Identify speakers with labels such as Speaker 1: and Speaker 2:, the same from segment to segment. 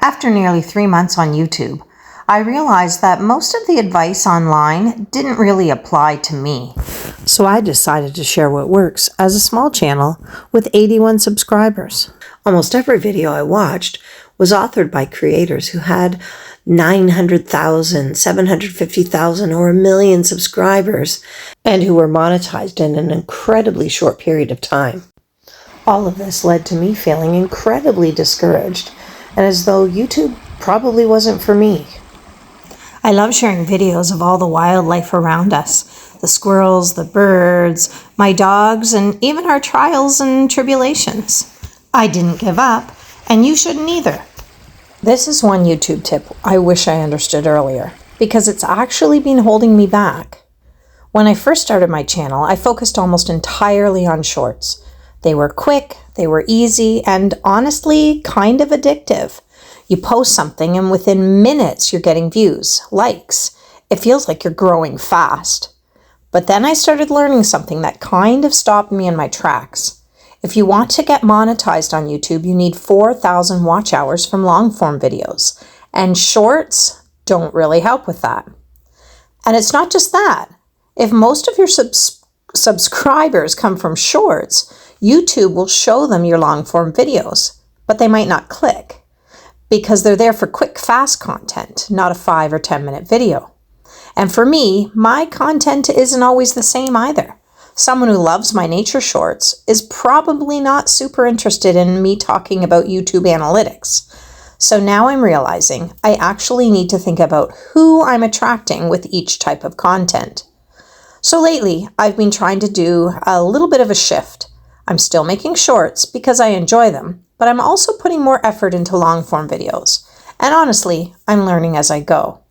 Speaker 1: After nearly 3 months on YouTube, I realized that most of the advice online didn't really apply to me. So I decided to share what works as a small channel with 81 subscribers. Almost every video I watched was authored by creators who had 900,000, 750,000, or 1 million subscribers, and who were monetized in an incredibly short period of time. All of this led to me feeling incredibly discouraged, and as though YouTube probably wasn't for me. I love sharing videos of all the wildlife around us, the squirrels, the birds, my dogs, and even our trials and tribulations. I didn't give up, and you shouldn't either. This is one YouTube tip I wish I understood earlier, because it's actually been holding me back. When I first started my channel, I focused almost entirely on shorts. They were quick, they were easy, and honestly, kind of addictive. You post something and within minutes you're getting views, likes. It feels like you're growing fast. But then I started learning something that kind of stopped me in my tracks. If you want to get monetized on YouTube, you need 4,000 watch hours from long form videos. And shorts don't really help with that. And it's not just that. If most of your subscribers come from shorts, YouTube will show them your long form videos, but they might not click because they're there for quick, fast content, not a 5 or 10 minute video. And for me, my content isn't always the same either. Someone who loves my nature shorts is probably not super interested in me talking about YouTube analytics. So now I'm realizing I actually need to think about who I'm attracting with each type of content. So lately, I've been trying to do a little bit of a shift. I'm still making shorts because I enjoy them, but I'm also putting more effort into long form videos. And honestly, I'm learning as I go.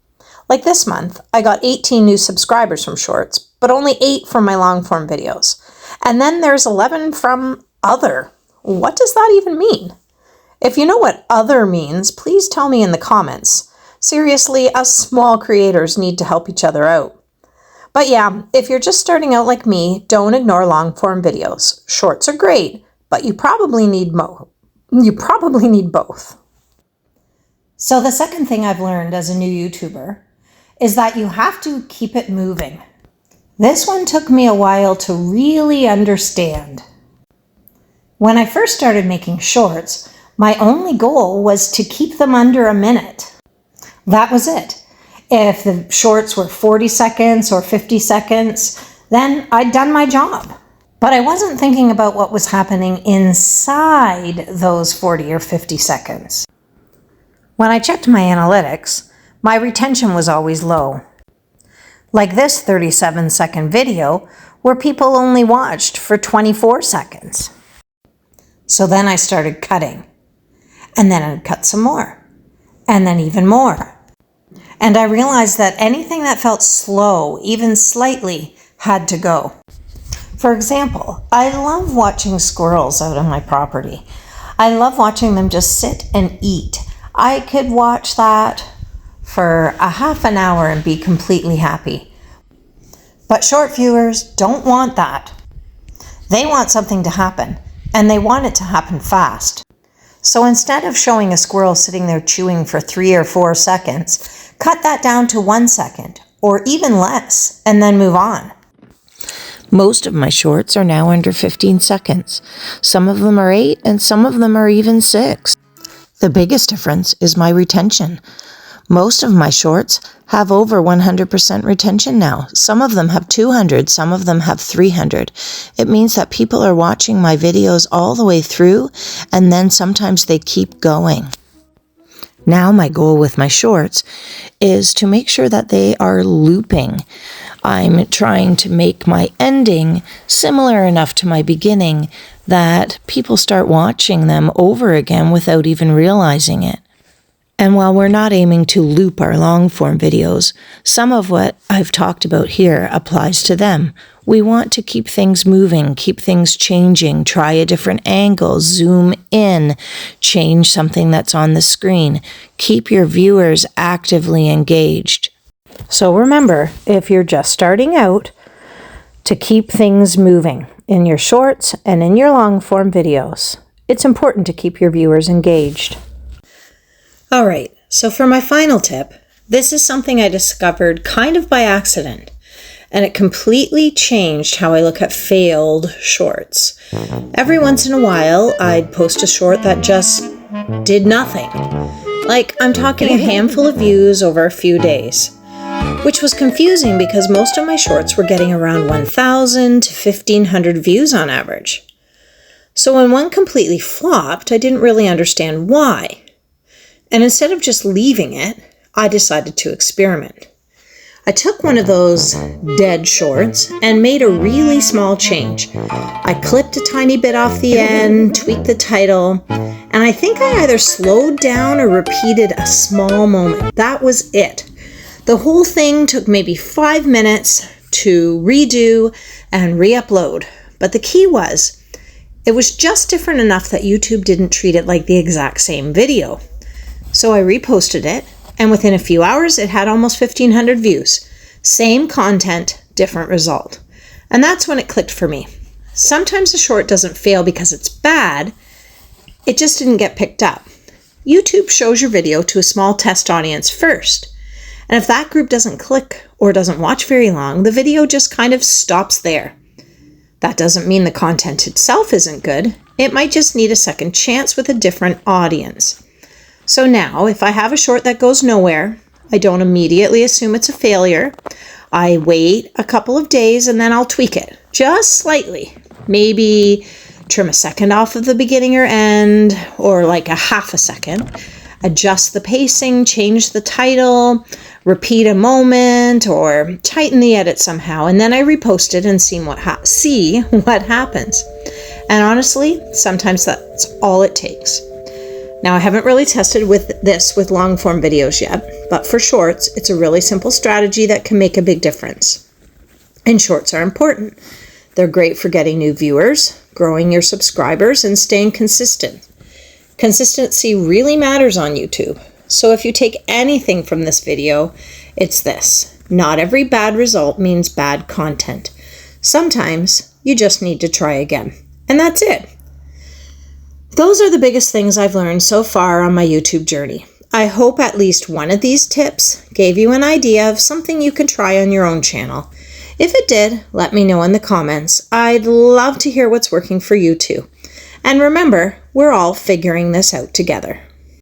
Speaker 1: Like this month, I got 18 new subscribers from shorts, but only 8 from my long form videos. And then there's 11 from other. What does that even mean? If you know what other means, please tell me in the comments. Seriously, us small creators need to help each other out. But yeah, if you're just starting out like me, don't ignore long form videos. Shorts are great, but you probably need both. So the second thing I've learned as a new YouTuber is that you have to keep it moving. This one took me a while to really understand. When I first started making shorts, my only goal was to keep them under a minute. That was it. If the shorts were 40 seconds or 50 seconds, then I'd done my job. But I wasn't thinking about what was happening inside those 40 or 50 seconds. When I checked my analytics, my retention was always low. Like this 37-second video where people only watched for 24 seconds. So then I started cutting. And then I'd cut some more. And then even more. And I realized that anything that felt slow, even slightly, had to go. For example, I love watching squirrels out on my property. I love watching them just sit and eat. I could watch that for a half an hour and be completely happy. But short viewers don't want that. They want something to happen, and they want it to happen fast. So instead of showing a squirrel sitting there chewing for 3 or 4 seconds, cut that down to 1 second, or even less, and then move on. Most of my shorts are now under 15 seconds. Some of them are 8, and some of them are even 6. The biggest difference is my retention. Most of my shorts have over 100% retention now. Some of them have 200, some of them have 300. It means that people are watching my videos all the way through, and then sometimes they keep going. Now my goal with my shorts is to make sure that they are looping. I'm trying to make my ending similar enough to my beginning that people start watching them over again without even realizing it. And while we're not aiming to loop our long-form videos, some of what I've talked about here applies to them. We want to keep things moving, keep things changing, try a different angle, zoom in, change something that's on the screen. Keep your viewers actively engaged. So remember, if you're just starting out, to keep things moving in your shorts and in your long-form videos. It's important to keep your viewers engaged. All right, so for my final tip, this is something I discovered kind of by accident, and it completely changed how I look at failed shorts. Every once in a while, I'd post a short that just did nothing. Like, I'm talking a handful of views over a few days, which was confusing because most of my shorts were getting around 1,000 to 1,500 views on average. So when one completely flopped, I didn't really understand why. And instead of just leaving it, I decided to experiment. I took one of those dead shorts and made a really small change. I clipped a tiny bit off the end, tweaked the title, and I think I either slowed down or repeated a small moment. That was it. The whole thing took maybe 5 minutes to redo and re-upload. But the key was, it was just different enough that YouTube didn't treat it like the exact same video. So I reposted it, and within a few hours, it had almost 1,500 views. Same content, different result. And that's when it clicked for me. Sometimes a short doesn't fail because it's bad, it just didn't get picked up. YouTube shows your video to a small test audience first. And if that group doesn't click or doesn't watch very long, the video just kind of stops there. That doesn't mean the content itself isn't good. It might just need a second chance with a different audience. So now, if I have a short that goes nowhere, I don't immediately assume it's a failure. I wait a couple of days and then I'll tweak it, just slightly. Maybe trim a second off of the beginning or end, or like a half a second. Adjust the pacing, change the title, repeat a moment, or tighten the edit somehow, and then I repost it and see what happens. And honestly, sometimes that's all it takes. Now, I haven't really tested with long form videos yet, but for shorts, it's a really simple strategy that can make a big difference. And shorts are important. They're great for getting new viewers, growing your subscribers, and staying consistent. Consistency really matters on YouTube. So if you take anything from this video, it's this. Not every bad result means bad content. Sometimes you just need to try again. And that's it. Those are the biggest things I've learned so far on my YouTube journey. I hope at least one of these tips gave you an idea of something you can try on your own channel. If it did, let me know in the comments. I'd love to hear what's working for you too. And remember, we're all figuring this out together.